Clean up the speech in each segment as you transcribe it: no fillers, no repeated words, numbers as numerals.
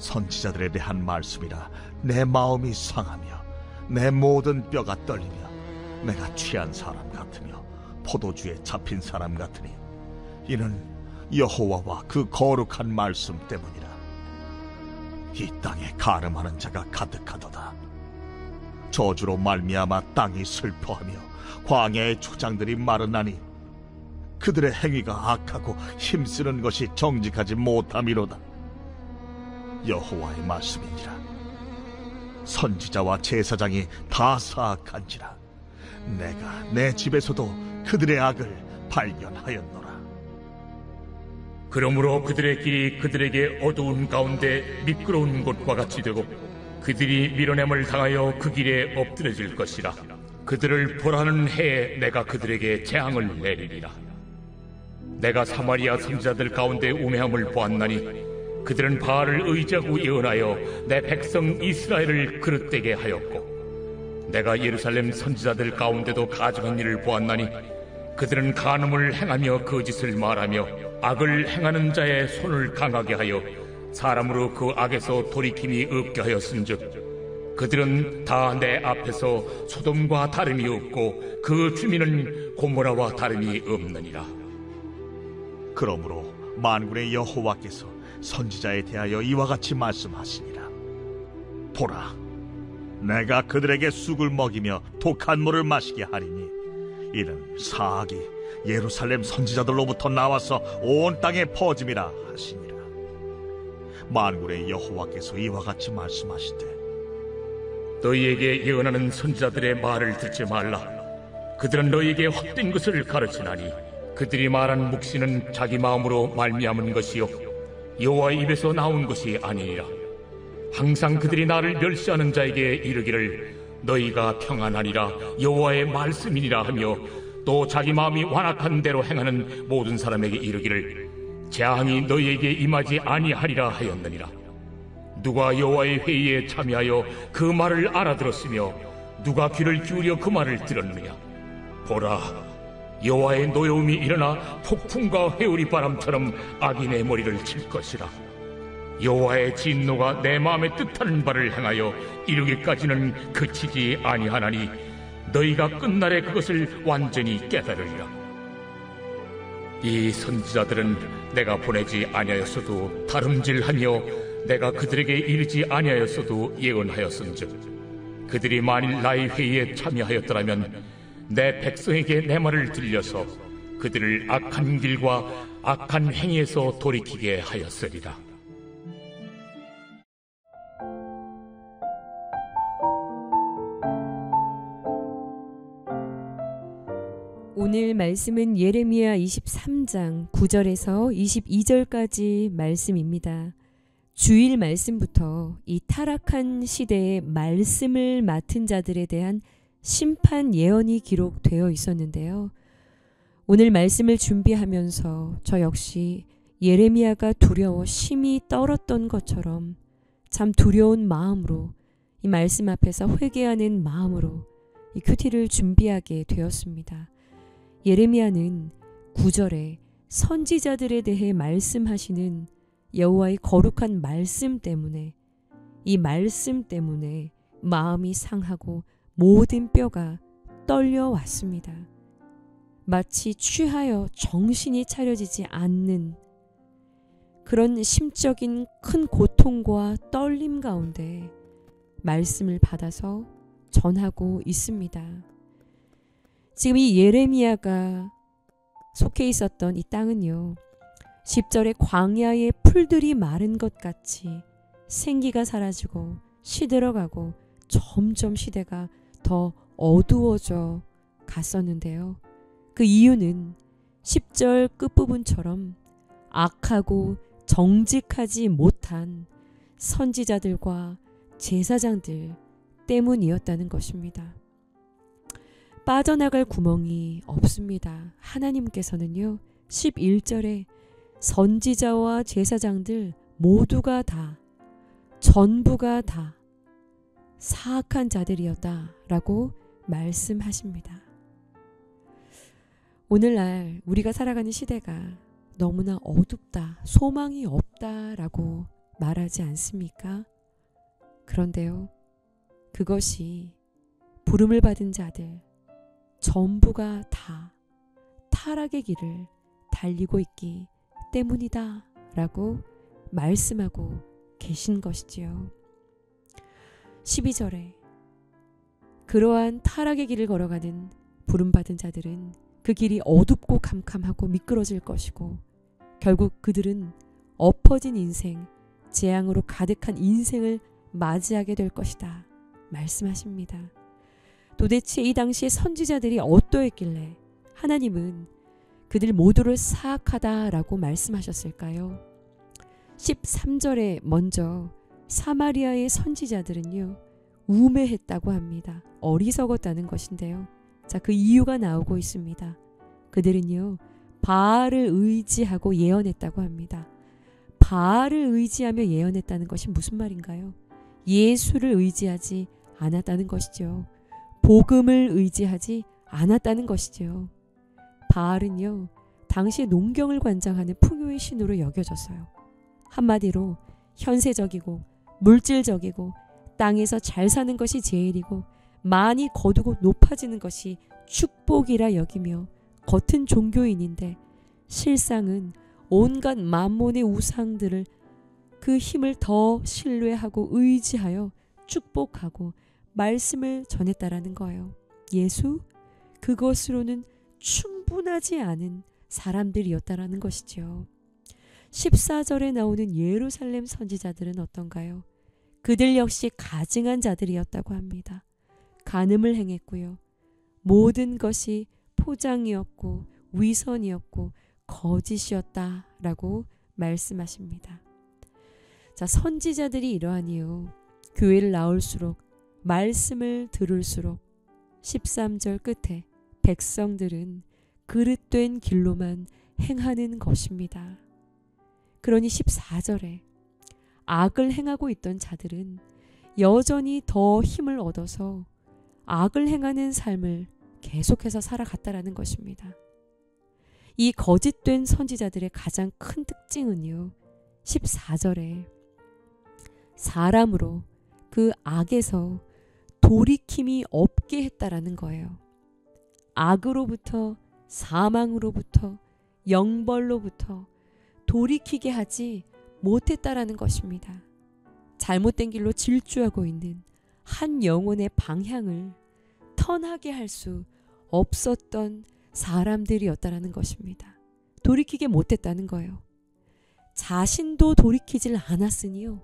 선지자들에 대한 말씀이라 내 마음이 상하며 내 모든 뼈가 떨리며 내가 취한 사람 같으며 포도주에 잡힌 사람 같으니 이는 여호와와 그 거룩한 말씀 때문이라. 이 땅에 가늠하는 자가 가득하도다. 저주로 말미암아 땅이 슬퍼하며 광야의 초장들이 마르나니 그들의 행위가 악하고 힘쓰는 것이 정직하지 못함이로다. 여호와의 말씀이니라. 선지자와 제사장이 다 사악한지라 내가 내 집에서도 그들의 악을 발견하였노라. 그러므로 그들의 길이 그들에게 어두운 가운데 미끄러운 곳과 같이 되고 그들이 밀어냄을 당하여 그 길에 엎드려질 것이라. 그들을 벌하는 해에 내가 그들에게 재앙을 내리리라. 내가 사마리아 선지자들 가운데 우매함을 보았나니 그들은 바알을 의지하고 예언하여 내 백성 이스라엘을 그릇되게 하였고 내가 예루살렘 선지자들 가운데도 가증한 일을 보았나니 그들은 간음을 행하며 거짓을 말하며 악을 행하는 자의 손을 강하게 하여 사람으로 그 악에서 돌이킴이 없게 하였은즉 그들은 다 내 앞에서 소돔과 다름이 없고 그 주민은 고모라와 다름이 없느니라. 그러므로 만군의 여호와께서 선지자에 대하여 이와 같이 말씀하시니라. 보라, 내가 그들에게 쑥을 먹이며 독한 물을 마시게 하리니 이는 사악이 예루살렘 선지자들로부터 나와서 온 땅에 퍼짐이라 하시니라. 만군의 여호와께서 이와 같이 말씀하시되 너희에게 예언하는 선지자들의 말을 듣지 말라. 그들은 너희에게 헛된 것을 가르치나니 그들이 말한 묵시는 자기 마음으로 말미암은 것이요 여호와의 입에서 나온 것이 아니니라. 항상 그들이 나를 멸시하는 자에게 이르기를 너희가 평안하리라 여호와의 말씀이니라 하며 또 자기 마음이 완악한 대로 행하는 모든 사람에게 이르기를 재앙이 너희에게 임하지 아니하리라 하였느니라. 누가 여호와의 회의에 참여하여 그 말을 알아들었으며 누가 귀를 기울여 그 말을 들었느냐. 보라, 여호와의 노여움이 일어나 폭풍과 회오리 바람처럼 악인의 머리를 칠 것이라. 여호와의 진노가 내 마음에 뜻하는 바를 행하여 이루기까지는 그치지 아니하나니 너희가 끝날에 그것을 완전히 깨달으리라. 이 선지자들은 내가 보내지 아니하였어도 다름질하며 내가 그들에게 이르지 아니하였어도 예언하였은즉 그들이 만일 나의 회의에 참여하였더라면 내 백성에게 내 말을 들려서 그들을 악한 길과 악한 행위에서 돌이키게 하였으리라. 오늘 말씀은 예레미야 23장 9절에서 22절까지 말씀입니다. 주일 말씀부터 이 타락한 시대의 말씀을 맡은 자들에 대한 심판 예언이 기록되어 있었는데요. 오늘 말씀을 준비하면서 저 역시 예레미야가 두려워 심히 떨었던 것처럼 참 두려운 마음으로 이 말씀 앞에서 회개하는 마음으로 이 큐티를 준비하게 되었습니다. 예레미야는 9절에 선지자들에 대해 말씀하시는 여호와의 거룩한 말씀 때문에 이 말씀 때문에 마음이 상하고 모든 뼈가 떨려왔습니다. 마치 취하여 정신이 차려지지 않는 그런 심적인 큰 고통과 떨림 가운데 말씀을 받아서 전하고 있습니다. 지금 이 예레미야가 속해 있었던 이 땅은요, 10절에 광야의 풀들이 마른 것 같이 생기가 사라지고 시들어가고 점점 시대가 더 어두워져 갔었는데요. 그 이유는 10절 끝부분처럼 악하고 정직하지 못한 선지자들과 제사장들 때문이었다는 것입니다. 빠져나갈 구멍이 없습니다. 하나님께서는요, 11절에 선지자와 제사장들 모두가 다, 전부가 다 사악한 자들이었다라고 말씀하십니다. 오늘날 우리가 살아가는 시대가 너무나 어둡다, 소망이 없다라고 말하지 않습니까? 그런데요, 그것이 부름을 받은 자들 전부가 다 타락의 길을 달리고 있기 때문이다 라고 말씀하고 계신 것이지요. 12절에 그러한 타락의 길을 걸어가는 부름받은 자들은 그 길이 어둡고 캄캄하고 미끄러질 것이고 결국 그들은 엎어진 인생, 재앙으로 가득한 인생을 맞이하게 될 것이다 말씀하십니다. 도대체 이 당시의 선지자들이 어떠했길래 하나님은 그들 모두를 사악하다라고 말씀하셨을까요? 13절에 먼저 사마리아의 선지자들은요, 우매했다고 합니다. 어리석었다는 것인데요. 자, 그 이유가 나오고 있습니다. 그들은요, 바알을 의지하고 예언했다고 합니다. 바알을 의지하며 예언했다는 것이 무슨 말인가요? 예수를 의지하지 않았다는 것이죠. 복음을 의지하지 않았다는 것이죠. 바알은요, 당시 농경을 관장하는 풍요의 신으로 여겨졌어요. 한마디로 현세적이고 물질적이고 땅에서 잘 사는 것이 제일이고 많이 거두고 높아지는 것이 축복이라 여기며 겉은 종교인인데 실상은 온갖 만몬의 우상들을 그 힘을 더 신뢰하고 의지하여 축복하고 말씀을 전했다라는 거예요. 예수? 그것으로는 충분하지 않은 사람들이었다라는 것이죠. 14절에 나오는 예루살렘 선지자들은 어떤가요? 그들 역시 가증한 자들이었다고 합니다. 간음을 행했고요. 모든 것이 포장이었고 위선이었고 거짓이었다라고 말씀하십니다. 자, 선지자들이 이러하니요, 교회를 나올수록 말씀을 들을수록 13절 끝에 백성들은 그릇된 길로만 행하는 것입니다. 그러니 14절에 악을 행하고 있던 자들은 여전히 더 힘을 얻어서 악을 행하는 삶을 계속해서 살아갔다라는 것입니다. 이 거짓된 선지자들의 가장 큰 특징은요, 14절에 사람으로 그 악에서 돌이킴이 없게 했다라는 거예요. 악으로부터 사망으로부터 영벌로부터 돌이키게 하지 못했다라는 것입니다. 잘못된 길로 질주하고 있는 한 영혼의 방향을 턴하게 할 수 없었던 사람들이었다라는 것입니다. 돌이키게 못했다는 거예요. 자신도 돌이키질 않았으니요,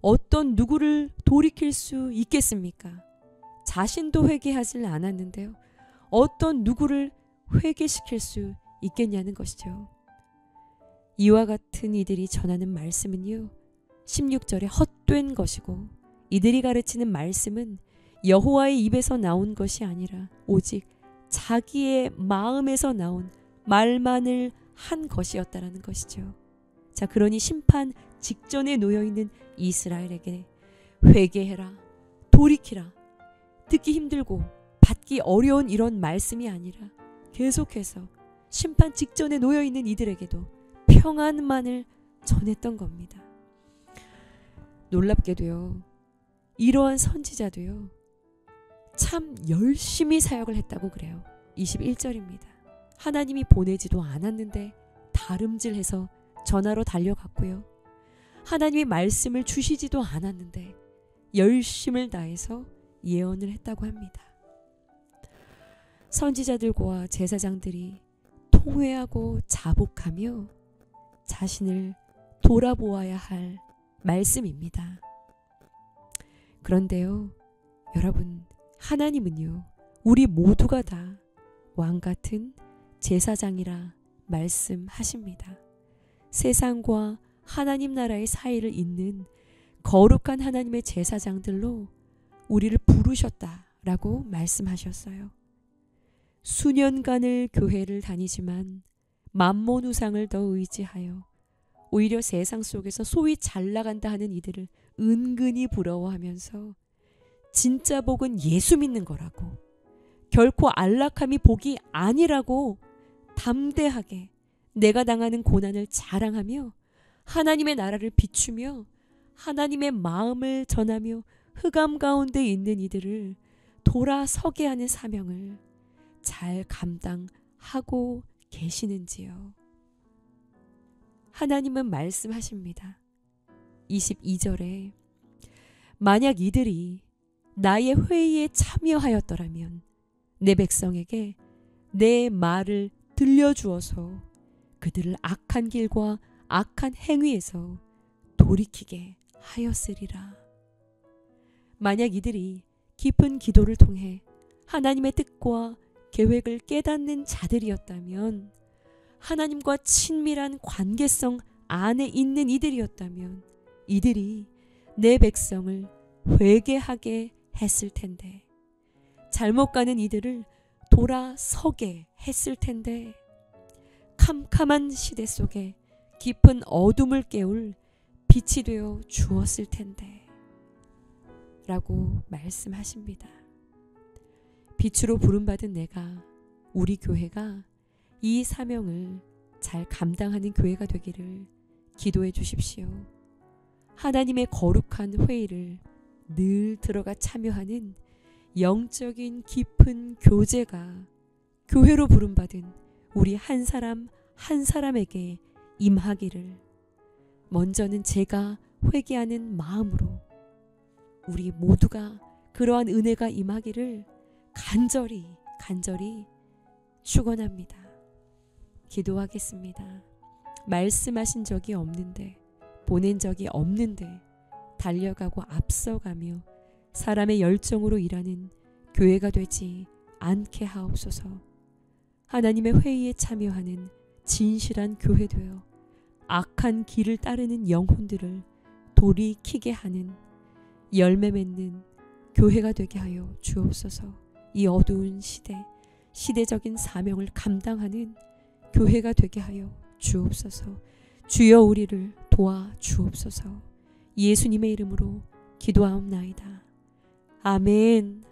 어떤 누구를 돌이킬 수 있겠습니까? 자신도 회개하지 않았는데요, 어떤 누구를 회개시킬 수 있겠냐는 것이죠. 이와 같은 이들이 전하는 말씀은요, 16절에 헛된 것이고 이들이 가르치는 말씀은 여호와의 입에서 나온 것이 아니라 오직 자기의 마음에서 나온 말만을 한 것이었다라는 것이죠. 자, 그러니 심판 직전에 놓여있는 이스라엘에게 회개해라, 돌이키라, 듣기 힘들고 받기 어려운 이런 말씀이 아니라 계속해서 심판 직전에 놓여있는 이들에게도 평안만을 전했던 겁니다. 놀랍게도요, 이러한 선지자도요, 참 열심히 사역을 했다고 그래요. 21절입니다. 하나님이 보내지도 않았는데 다름질해서 전하러 달려갔고요. 하나님이 말씀을 주시지도 않았는데 열심을 다해서 예언을 했다고 합니다. 선지자들과 제사장들이 통회하고 자복하며 자신을 돌아보아야 할 말씀입니다. 그런데요, 여러분, 하나님은요, 우리 모두가 다 왕같은 제사장이라 말씀하십니다. 세상과 하나님 나라의 사이를 잇는 거룩한 하나님의 제사장들로 우리를 부르셨다라고 말씀하셨어요. 수년간을 교회를 다니지만 만몬 우상을 더 의지하여 오히려 세상 속에서 소위 잘 나간다 하는 이들을 은근히 부러워하면서 진짜 복은 예수 믿는 거라고, 결코 안락함이 복이 아니라고 담대하게 내가 당하는 고난을 자랑하며 하나님의 나라를 비추며 하나님의 마음을 전하며 흑암 가운데 있는 이들을 돌아서게 하는 사명을 잘 감당하고 계시는지요? 하나님은 말씀하십니다. 22절에 만약 이들이 나의 회의에 참여하였더라면 내 백성에게 내 말을 들려주어서 그들을 악한 길과 악한 행위에서 돌이키게 하였으리라. 만약 이들이 깊은 기도를 통해 하나님의 뜻과 계획을 깨닫는 자들이었다면, 하나님과 친밀한 관계성 안에 있는 이들이었다면 이들이 내 백성을 회개하게 했을 텐데, 잘못 가는 이들을 돌아서게 했을 텐데, 캄캄한 시대 속에 깊은 어둠을 깨울 빛이 되어 주었을 텐데 라고 말씀하십니다. 빛으로 부름받은 내가, 우리 교회가 이 사명을 잘 감당하는 교회가 되기를 기도해 주십시오. 하나님의 거룩한 회의를 늘 들어가 참여하는 영적인 깊은 교제가 교회로 부름받은 우리 한 사람 한 사람에게 임하기를, 먼저는 제가 회개하는 마음으로 우리 모두가 그러한 은혜가 임하기를 간절히 축원합니다. 기도하겠습니다. 말씀하신 적이 없는데, 보낸 적이 없는데 달려가고 앞서가며 사람의 열정으로 일하는 교회가 되지 않게 하옵소서. 하나님의 회의에 참여하는 진실한 교회 되어 악한 길을 따르는 영혼들을 돌이키게 하는 열매 맺는 교회가 되게 하여 주옵소서. 이 어두운 시대적인 사명을 감당하는 교회가 되게 하여 주옵소서. 주여 우리를 도와 주옵소서. 예수님의 이름으로 기도하옵나이다. 아멘.